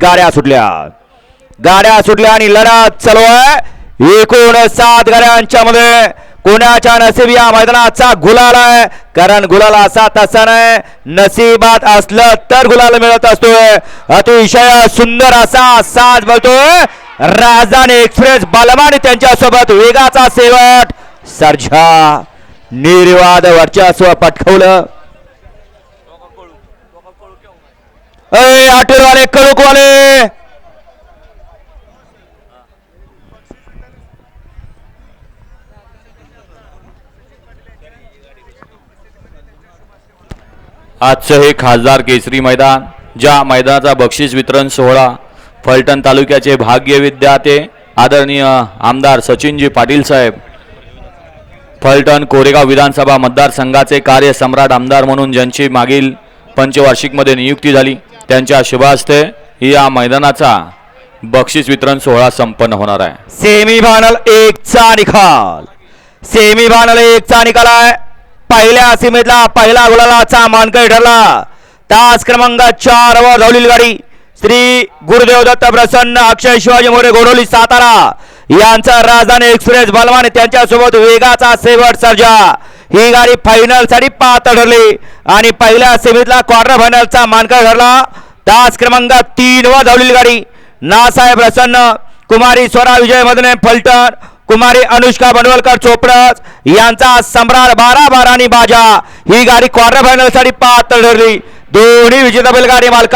गाड्या सुटल्या आणि लढत चालू आहे। एकूण 7 गाड्यांच्या मध्ये कोणाच्या नशिबी या मैदानाचा गुलाल आहे, कारण गुलाल असा तसा नाही, नशिबात असलं तर गुलाल मिळत असतोय। अतिशय सुंदर असा साज बोलतोय राजधानी एक्सप्रेस बलवान त्यांच्या सोबत वेगाचा शेवट सर्जा निर्वाद वर्चस्व पटकवलं। आठवडे कळूकवाले आजचं हे खासदार केसरी मैदान, ज्या मैदानाचा बक्षीस वितरण सोहळा फलटण तालुक्याचे भाग्य विद्याते आदरणीय आमदार सचिनजी पाटील साहेब, फलटण कोरेगाव विधानसभा मतदारसंघाचे कार्य सम्राट आमदार म्हणून ज्यांची मागील पंचवार्षिकमध्ये नियुक्ती झाली, त्यांच्या शुभ हस्ते या मैदानाचा बक्षीस वितरण सोहळा संपन्न होणार आहे। सेमीफायनल 1 चा निकाल आहे। पहिल्या सीमेतला पहिला गुलालाचा मानकरी ठरला। तास क्रमांक 4 वर धावलेली गाडी श्री गुरुदेव दत्त प्रसन्न अक्षय शिवाजी मोरे गोडोली सातारा यांचा राजधानी एक्सप्रेस बलवान त्यांच्या सोबत वेगाचा शेवट सर्जा ही गाडी फायनल साठी पात्र ठरली आणि पहिल्या सेमीतला क्वार्टर फायनलचा मानकरी ठरला। तास क्रमांक 3 वर धावलेली गाडी नासाहेब प्रसन्न कुमारी स्वरा विजय मधने फलटण कुमारी अनुष्का बनवलकर चोपडस यांचा सम्राट 12-12 आणि बाजा ही गाडी क्वार्टर फायनल साठी पात्र ठरली। दोन्ही विजेता बैलगाडी मालक